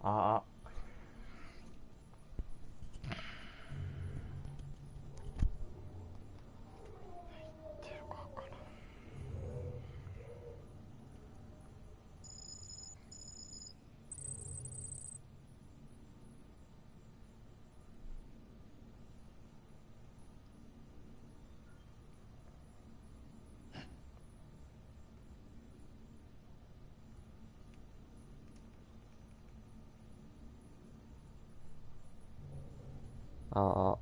あ出るかかな。ああ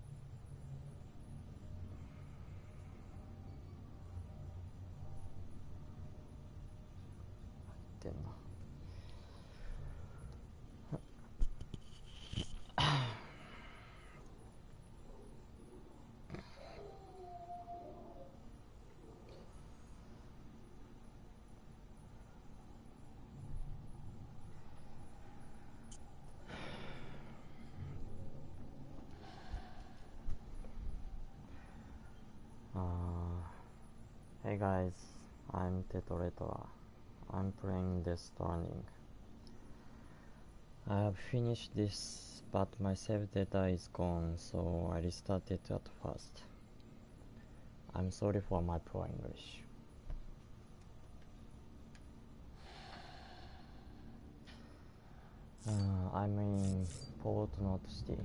出んな。Hey guys, I'm Tetroretora. I'm playing Death Stranding. I have finished this, but my save data is gone, so I restarted at first. I'm sorry for my poor English. I'm in Port North City.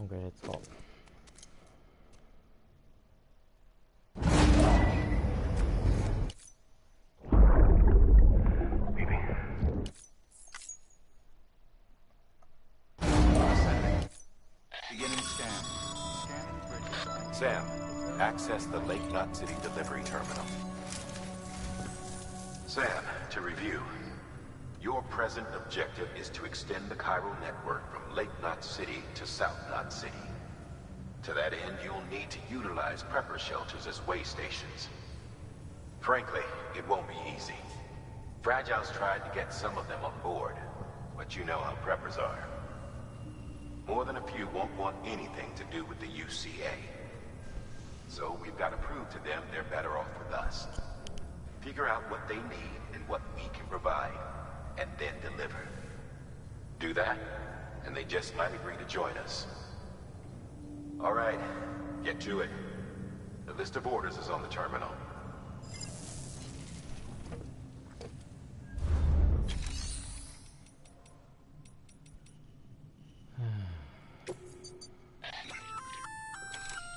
Okay, let's go. Beginning scan. Scanning bridge. Sam, access the Lake Knot City delivery terminal. Sam, to review. Your present objective is to extend the chiral network from Lake Knot City to South Knot City. To that end, you'll need to utilize prepper shelters as way stations. Frankly, it won't be easy. Fragile's tried to get some of them on board, but you know how preppers are. More than a few won't want anything to do with the UCA. So we've got to prove to them they're better off with us. Figure out what they need and what we can provide, and then deliver. Do that, and they just might agree to join us. All right, get to it. The list of orders is on the terminal.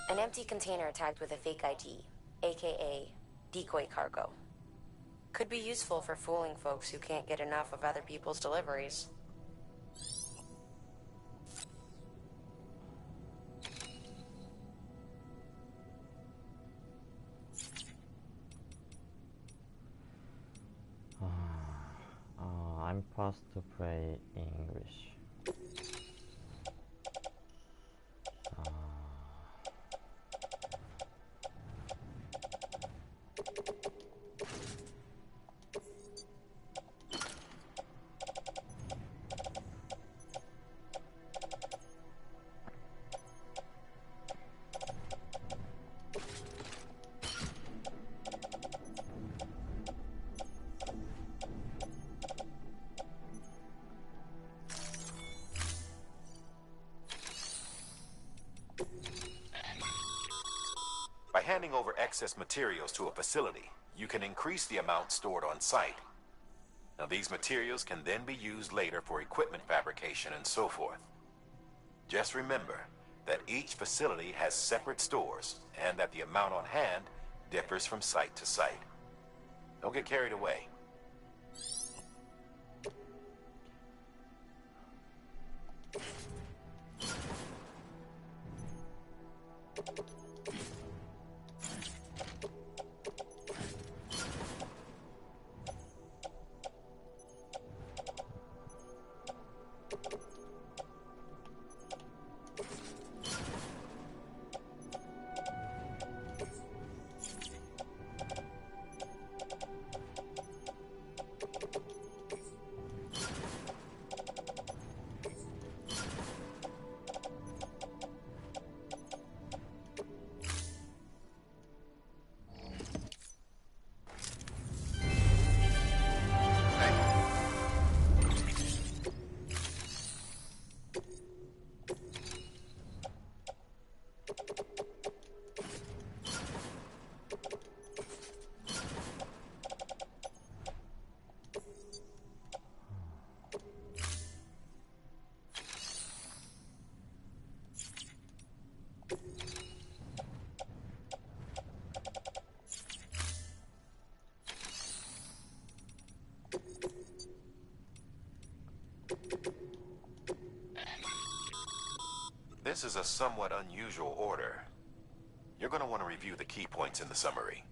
An empty container tagged with a fake ID, aka decoy cargo. Could be useful for fooling folks who can't get enough of other people's deliveries. I'm fast to play English. By handing over excess materials to a facility, you can increase the amount stored on site. Now, these materials can then be used later for equipment fabrication and so forth. Just remember that each facility has separate stores and that the amount on hand differs from site to site. Don't get carried away. is a somewhat unusual order. You're going to want to review the key points in the summary.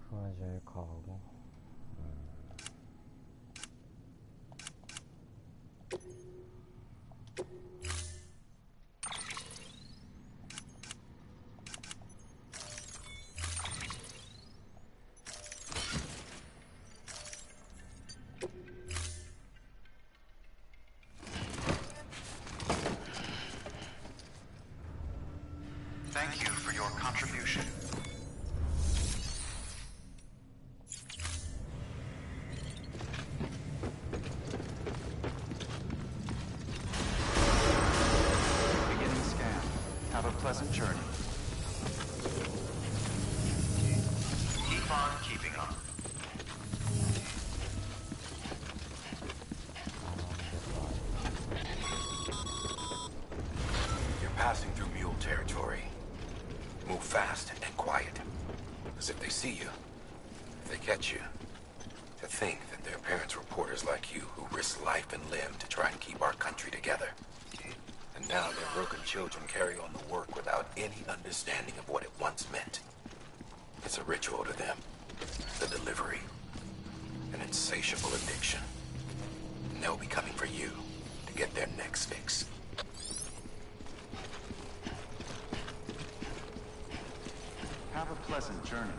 Fragile cargo. Thank you for your contribution. Beginning scan. Have a pleasant journey. Keep on keeping up. You're passing through mule territory. Move fast and quiet. As if they see you. If they catch you. To think that their parents were reporters like you who risked life and limb to try and keep our country together. And now their broken children carry on the work without any understanding of what it once meant. It's a ritual to them. The delivery. An insatiable addiction. And they'll be coming for you to get their next fix. Have a pleasant journey.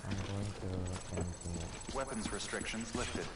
I'm going to continue. Weapons restrictions lifted.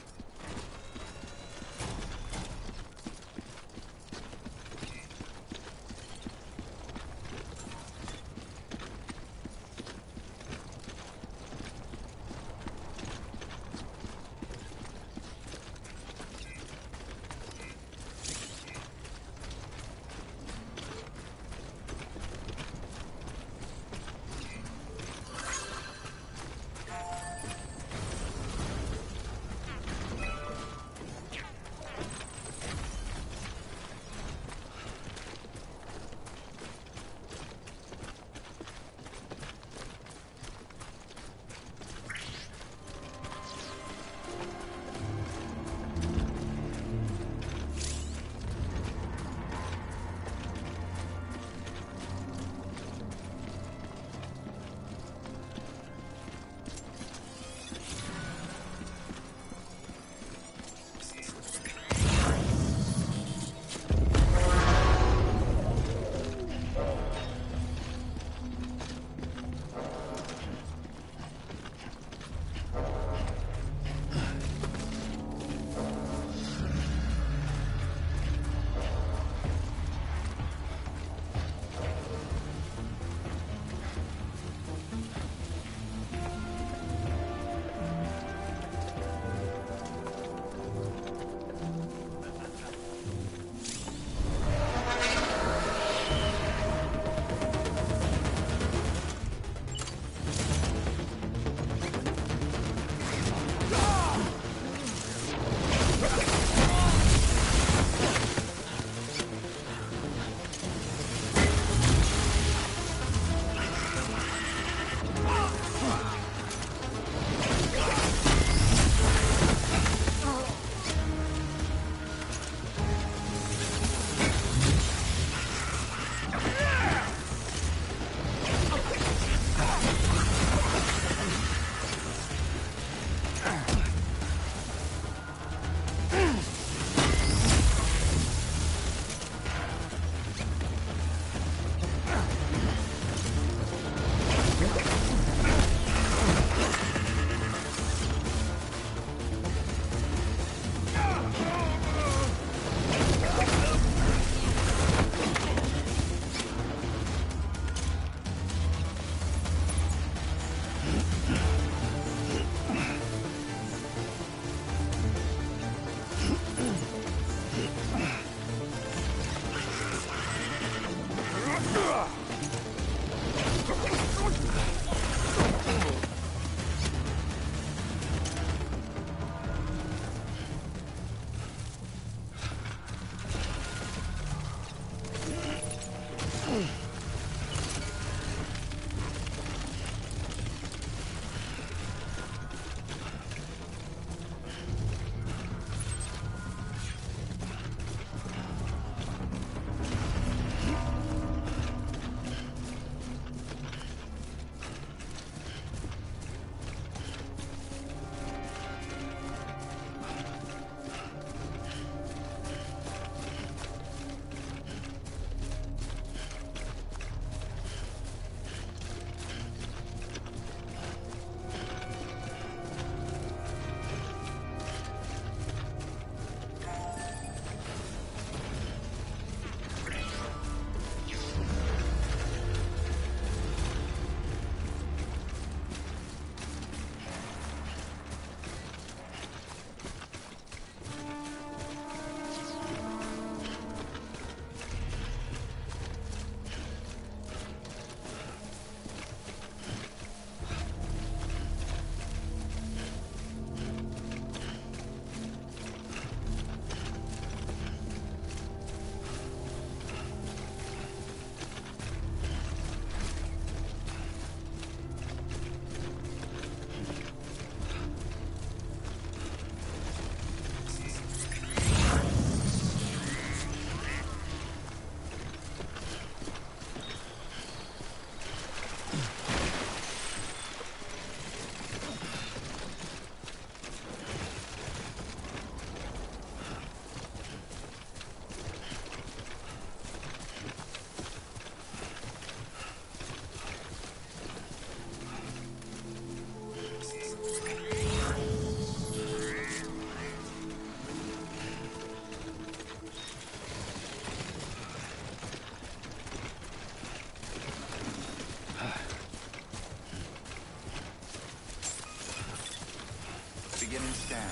Beginning scan.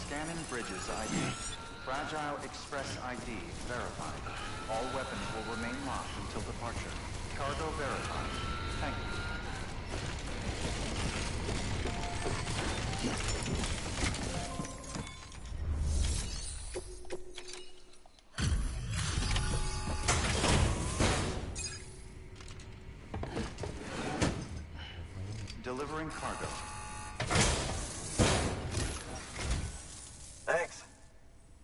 Scanning Bridges ID. Fragile Express ID verified. All weapons will remain locked until departure. Cargo verified. Thank you. Delivering cargo. Thanks.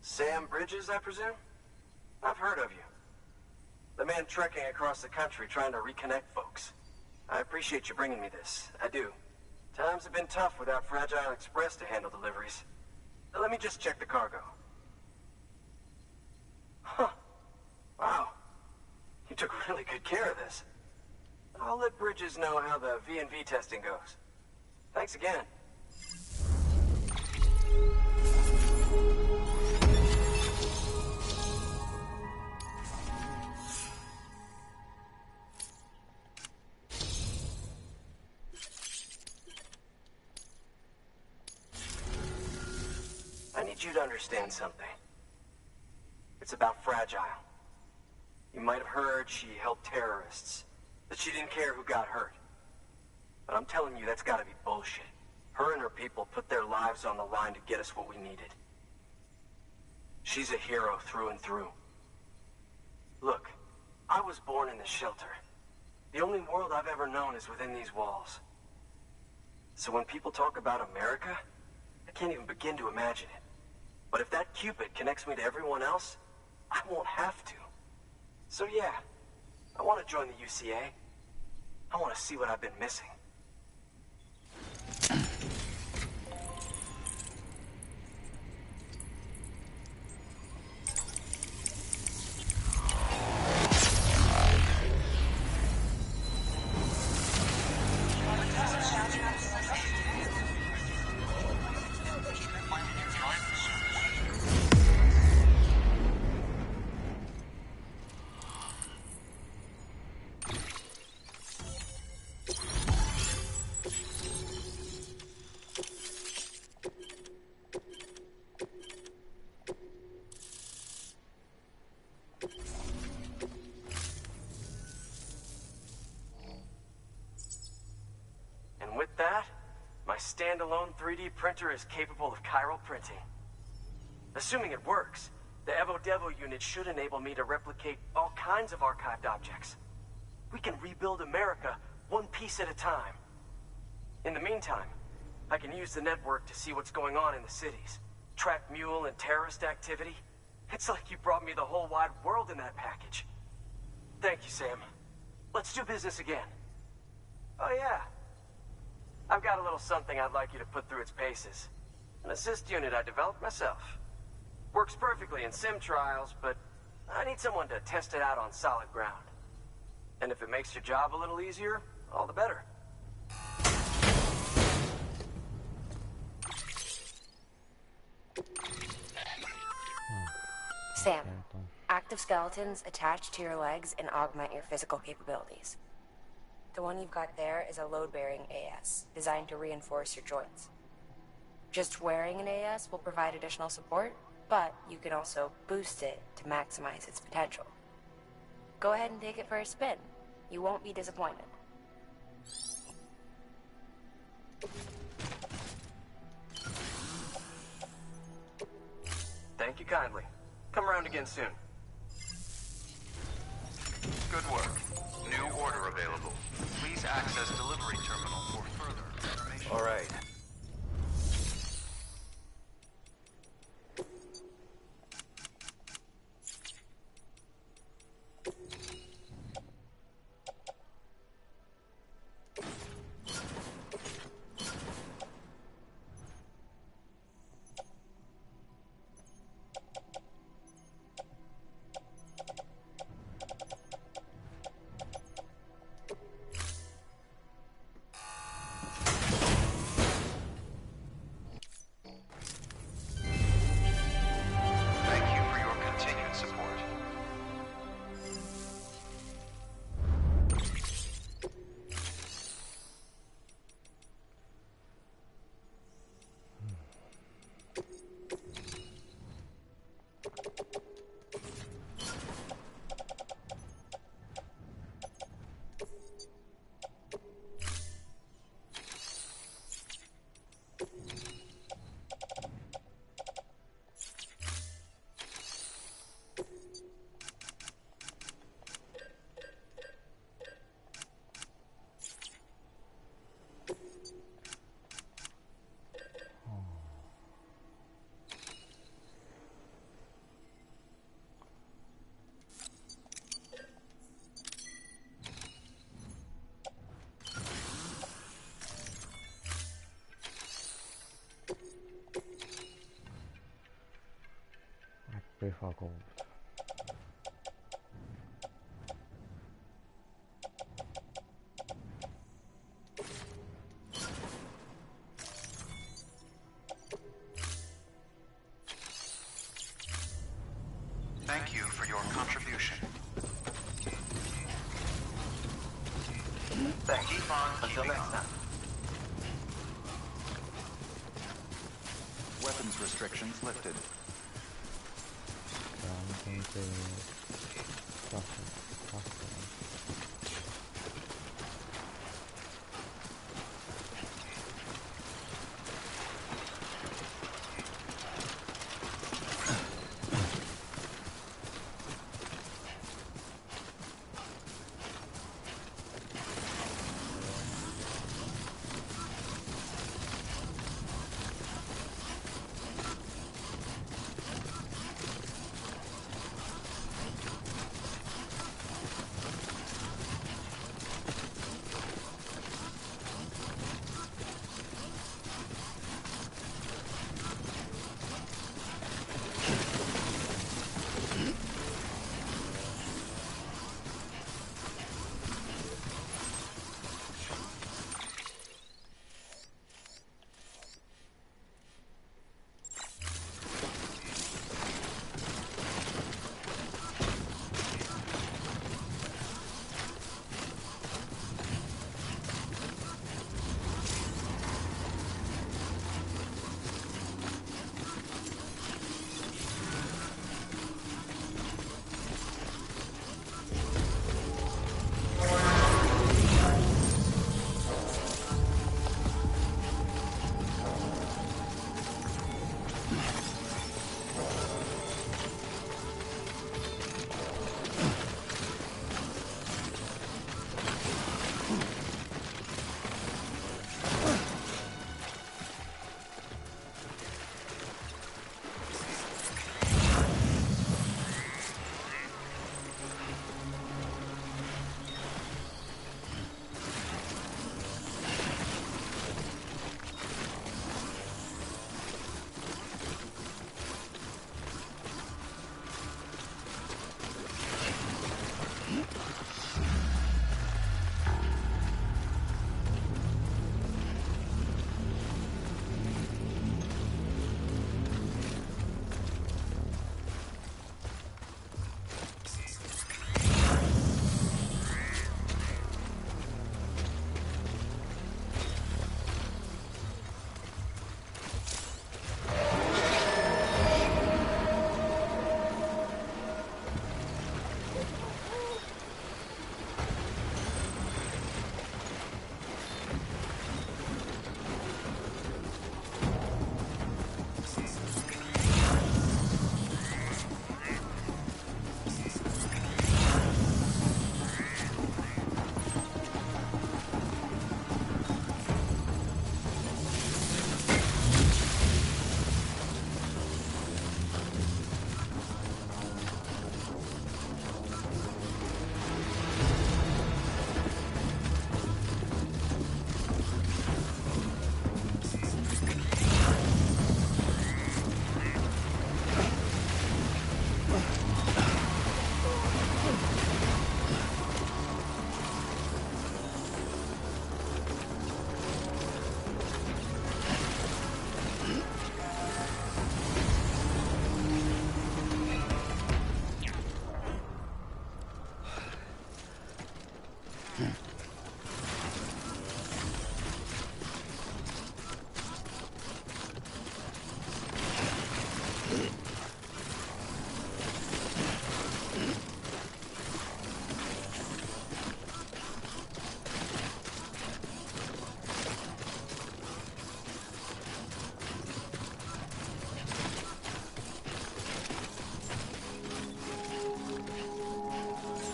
Sam Bridges, I presume? I've heard of you. The man trekking across the country trying to reconnect folks. I appreciate you bringing me this. I do. Times have been tough without Fragile Express to handle deliveries. Let me just check the cargo. Huh. Wow. You took really good care of this. I'll let Bridges know how the V&V testing goes. Thanks again. I need you to understand something. It's about Fragile. You might have heard she helped terrorists, that she didn't care who got hurt. But I'm telling you, that's gotta be bullshit. Her and her people put their lives on the line to get us what we needed. She's a hero through and through. Look, I was born in the shelter. The only world I've ever known is within these walls. So when people talk about America, I can't even begin to imagine it. But if that Cupid connects me to everyone else, I won't have to. So yeah, I want to join the UCA. I want to see what I've been missing. With that, my standalone 3D printer is capable of chiral printing. Assuming it works, the Evo Devo unit should enable me to replicate all kinds of archived objects. we can rebuild America one piece at a time. In the meantime, I can use the network to see what's going on in the cities. Track mule and terrorist activity. It's like you brought me the whole wide world in that package. Thank you, Sam. Let's do business again. Oh yeah. I've got a little something I'd like you to put through its paces. An assist unit I developed myself. Works perfectly in sim trials, but I need someone to test it out on solid ground. And if it makes your job a little easier, all the better. Sam, active skeletons attach to your legs and augment your physical capabilities. The one you've got there is a load-bearing AS, designed to reinforce your joints. Just wearing an AS will provide additional support, but you can also boost it to maximize its potential. Go ahead and take it for a spin. You won't be disappointed. Thank you kindly. Come around again soon. Good work. New order available. Please access delivery terminal for further information. All right. Thank you for your continued support. I prefer gold. Thank you for your contribution. Thanks. Keep on Until keeping next on. time. Weapons restrictions lifted. So I'm going to custom.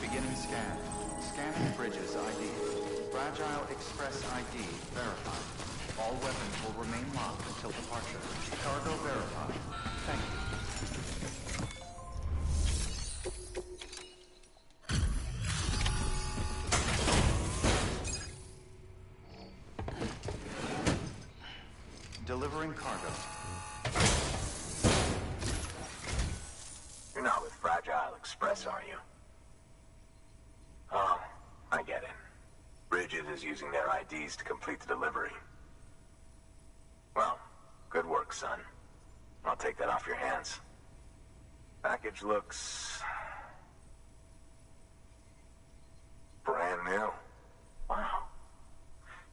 Beginning scan. Scanning Bridges ID. Fragile Express ID verified. All weapons will remain locked until departure. Cargo verified. Thank you. Delivering cargo. You're not with Fragile Express, are you? Oh, I get it. Bridget is using their IDs to complete the delivery. Well, good work, son. I'll take that off your hands. Package looks... brand new. Wow.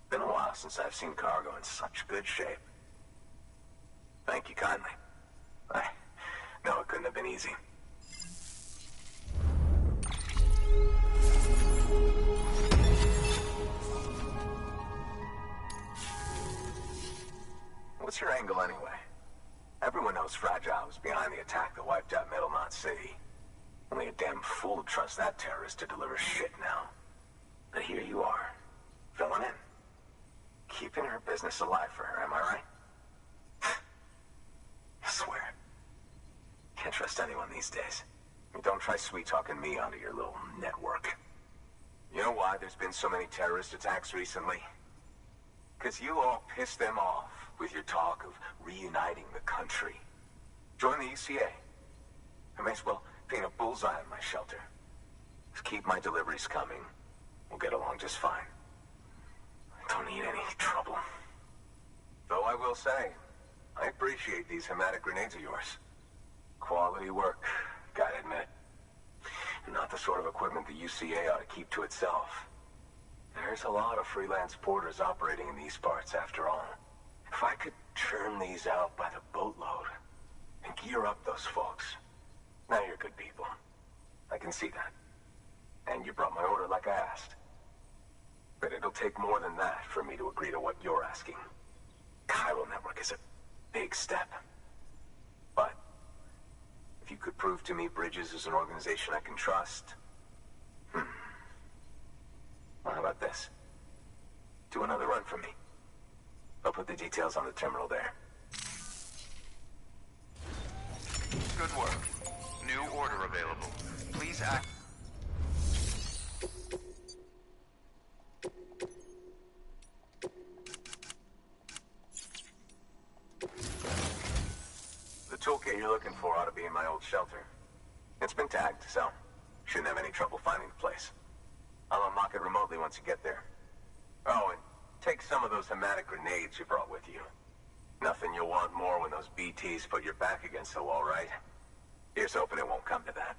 Been a while since I've seen cargo in such good shape. Thank you kindly. I know it couldn't have been easy. What's your angle anyway? Everyone knows Fragile was behind the attack that wiped out Middle Knot City. Only a damn fool would trust that terrorist to deliver shit now. But here you are, filling in. Keeping her business alive for her, am I right? I swear. Can't trust anyone these days. Don't try sweet-talking me onto your little network. You know why there's been so many terrorist attacks recently? Because you all pissed them off with your talk of reuniting the country. Join the UCA. I may as well paint a bullseye on my shelter. Just keep my deliveries coming. We'll get along just fine. I don't need any trouble. Though I will say, I appreciate these hematic grenades of yours. Quality work, gotta admit. Not the sort of equipment the UCA ought to keep to itself. There's a lot of freelance porters operating in these parts, after all. If I could churn these out by the boatload and gear up those folks. Now you're good people. I can see that. And you brought my order like I asked. But it'll take more than that for me to agree to what you're asking. Chiral Network is a big step. But if you could prove to me Bridges is an organization I can trust... Well, how about this? Do another run for me. I'll put the details on the terminal there. Good work. New order available. Please act... The toolkit you're looking for ought to be in my old shelter. It's been tagged, so shouldn't have any trouble finding the place. I'll unlock it remotely once you get there. Oh, and take some of those hematic grenades you brought with you. Nothing you'll want more when those BTs put your back against the wall, right? Here's hoping it won't come to that.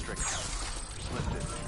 restricted. Lifted.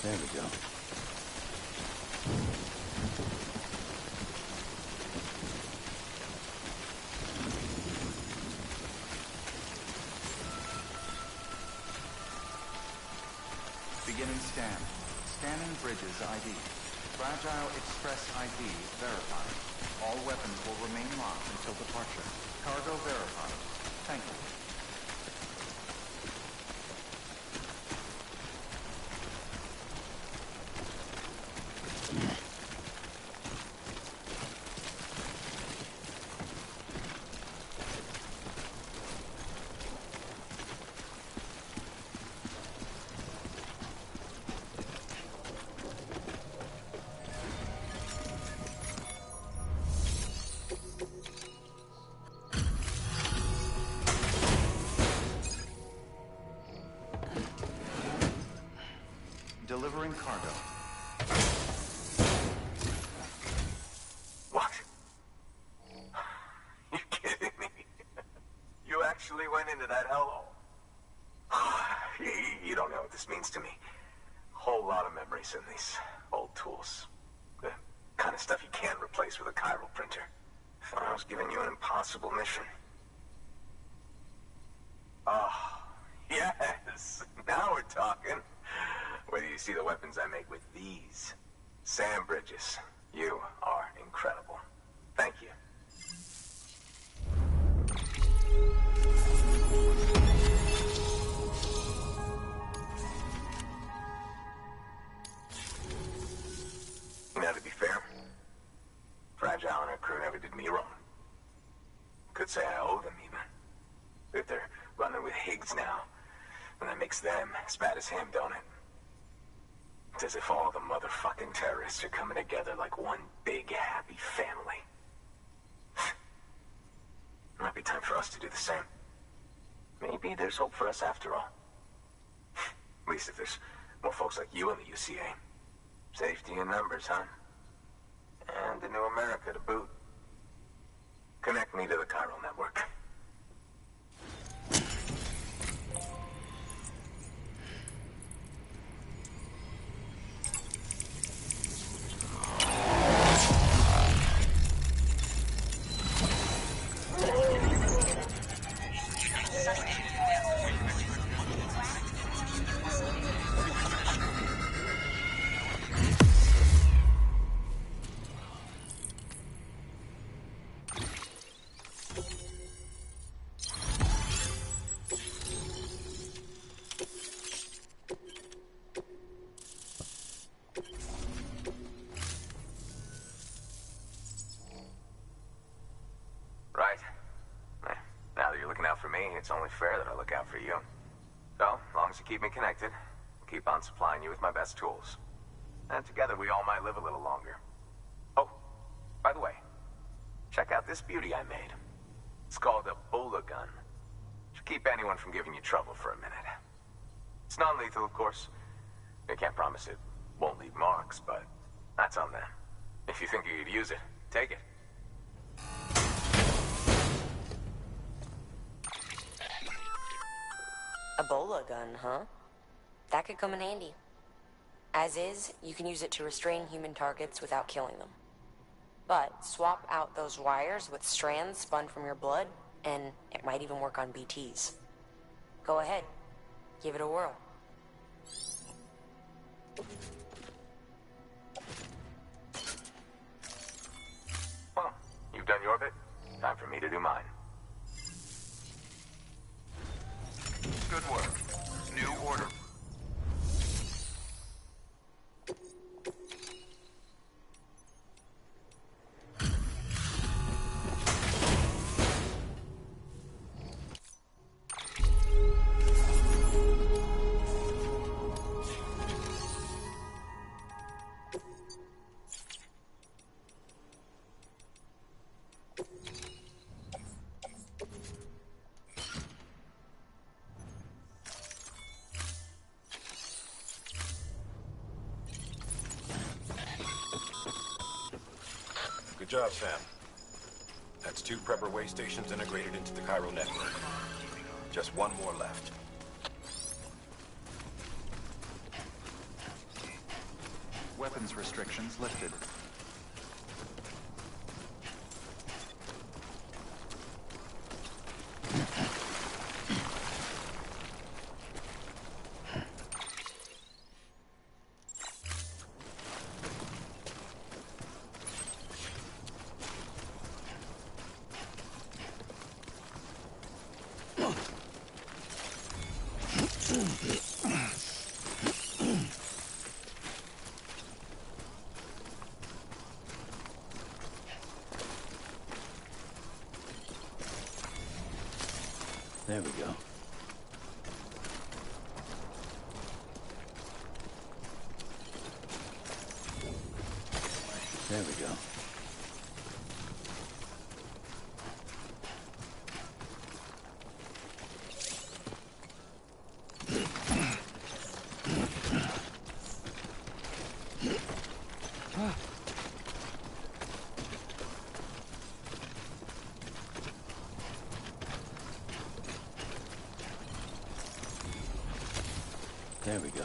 There we go. Beginning scan. Scanning bridges ID. Fragile Express ID verified. All weapons will remain locked until departure. Cargo verified. Thank you. Delivering cargo. What? You kidding me? You actually went into that hellhole? You don't know what this means to me. Whole lot of memories in these old tools. The kind of stuff you can't replace with a chiral printer. I was giving you an impossible mission. Oh, yes. Now we're talking. Whether you see the weapons I make with these. Sam Bridges, you are incredible. Thank you. Now, to be fair, Fragile and her crew never did me wrong. Could say I owe them, even. If they're running with Higgs now, then that makes them as bad as him, don't it? It's as if all the motherfucking terrorists are coming together like one big, happy family. Might be time for us to do the same. Maybe there's hope for us after all. At least if there's more folks like you in the UCA. Safety in numbers, huh? And a new America to boot. Connect me to the chiral network. It's only fair that I look out for you. So, as long as you keep me connected, I'll keep on supplying you with my best tools. And together we all might live a little longer. Oh, by the way, check out this beauty I made. It's called a Bola gun. Should keep anyone from giving you trouble for a minute. It's non-lethal, of course. I can't promise it won't leave marks, but that's on them. If you think you could use it, take it. A Bola gun, huh? That could come in handy. As is, you can use it to restrain human targets without killing them. But swap out those wires with strands spun from your blood, and it might even work on BTs. Go ahead. Give it a whirl. Well, you've done your bit. Time for me to do mine. Good work. New order. Good job, Sam. That's 2 prepper way stations integrated into the chiral network. Just 1 more left. weapons restrictions lifted. There we go. There we go. There we go.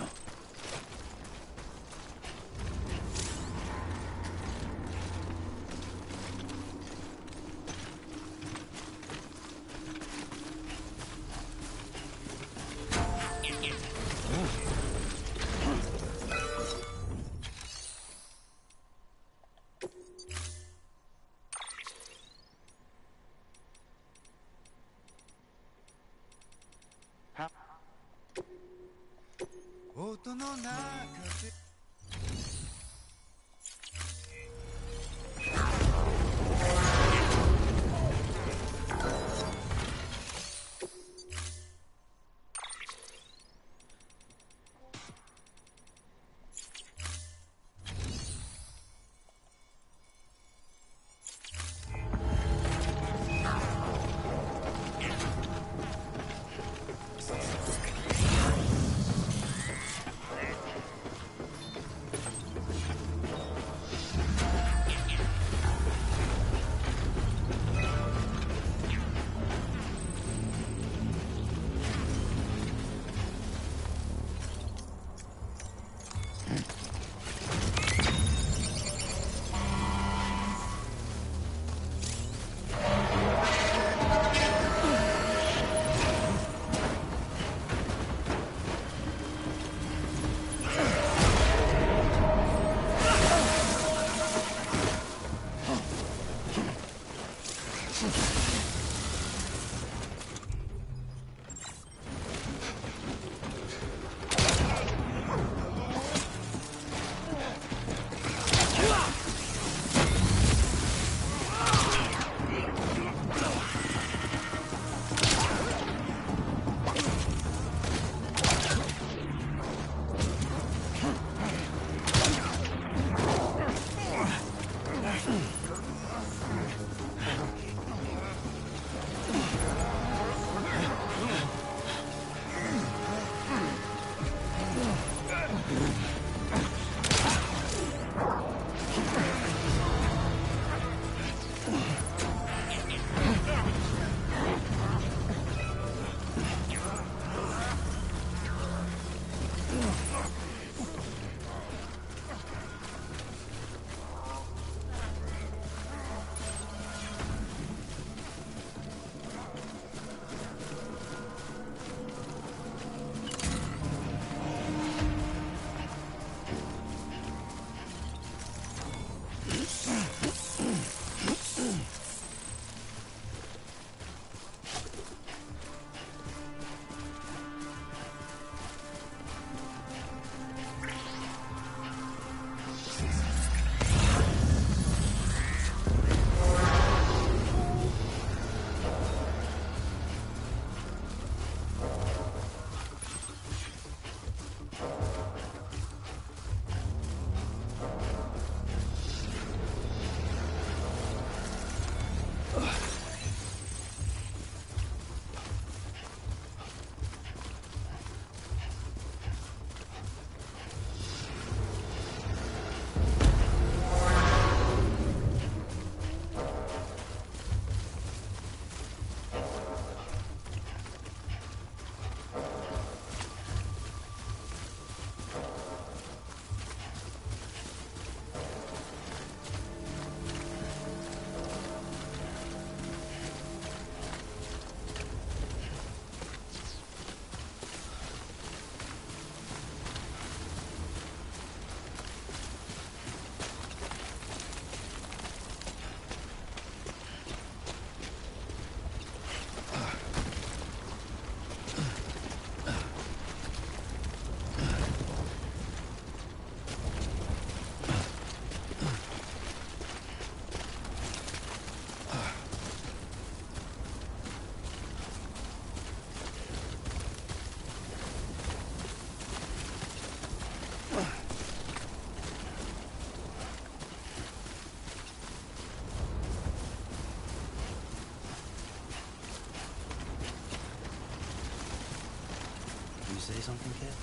You say something, kid?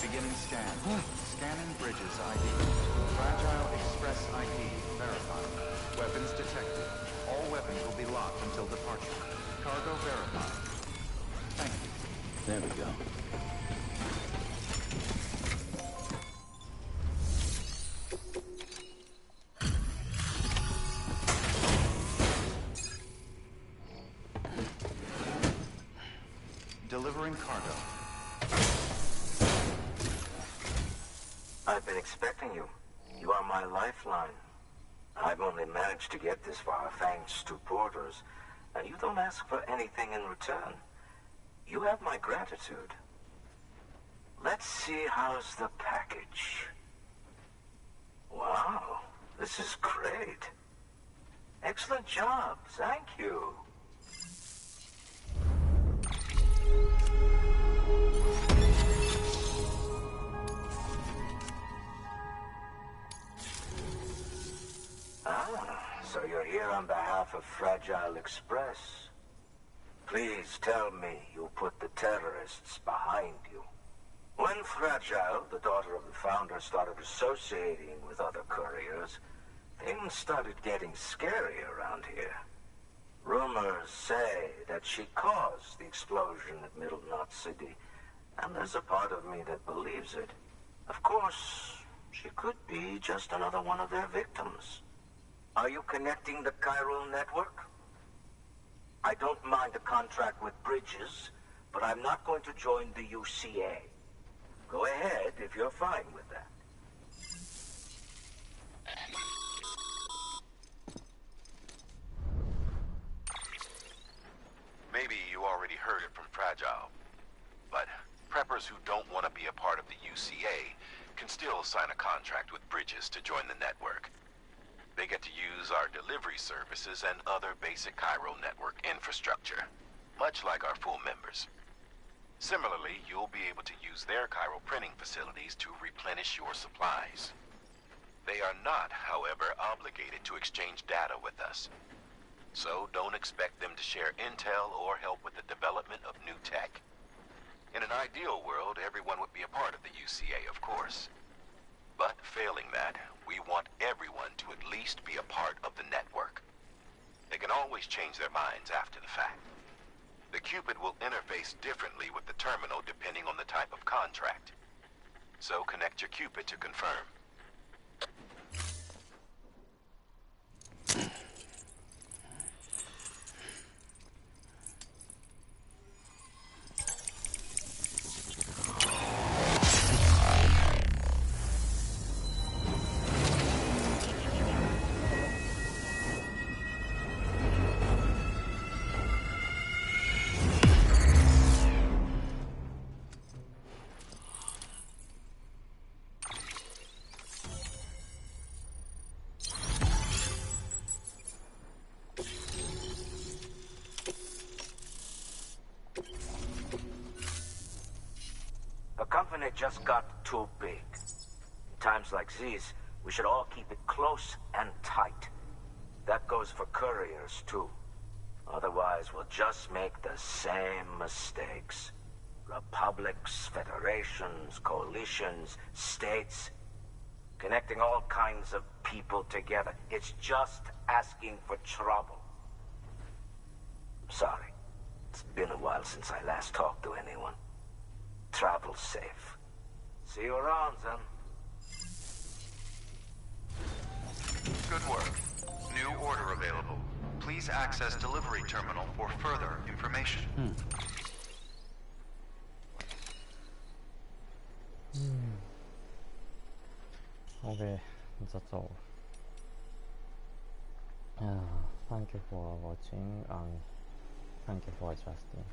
Beginning scan. Scanning Bridges ID. Fragile Express ID verified. Weapons detected. All weapons will be locked until departure. Cargo verified. Thank you. There we go. Delivering cargo. I've been expecting you. You are my lifeline. I've only managed to get this far thanks to porters, and you don't ask for anything in return. You have my gratitude. Let's see how's the package. Wow, this is great. Excellent job, thank you. So you're here on behalf of Fragile Express. Please tell me you put the terrorists behind you. When Fragile, the daughter of the founder, started associating with other couriers, things started getting scary around here. Rumors say that she caused the explosion at Middle Knot City, and there's a part of me that believes it. Of course, she could be just another one of their victims. Are you connecting the chiral network? I don't mind a contract with Bridges, but I'm not going to join the UCA. Go ahead if you're fine with that. Maybe you already heard it from Fragile, but preppers who don't want to be a part of the UCA can still sign a contract with Bridges to join the network. They get to use our delivery services and other basic chiral network infrastructure, much like our full members. Similarly, you'll be able to use their chiral printing facilities to replenish your supplies. They are not, however, obligated to exchange data with us. So don't expect them to share intel or help with the development of new tech. In an ideal world, everyone would be a part of the UCA, of course. But failing that, we want everyone to at least be a part of the network. They can always change their minds after the fact. The Cupid will interface differently with the terminal depending on the type of contract. So connect your Cupid to confirm. The company just got too big. In times like these, we should all keep it close and tight. That goes for couriers, too. Otherwise, we'll just make the same mistakes. Republics, federations, coalitions, states. Connecting all kinds of people together. It's just asking for trouble. I'm sorry. It's been a while since I last talked to anyone. Travel safe. See you around, then. Good work. New order available. Please access delivery terminal for further information. Okay, that's all. Thank you for watching and thank you for adjusting.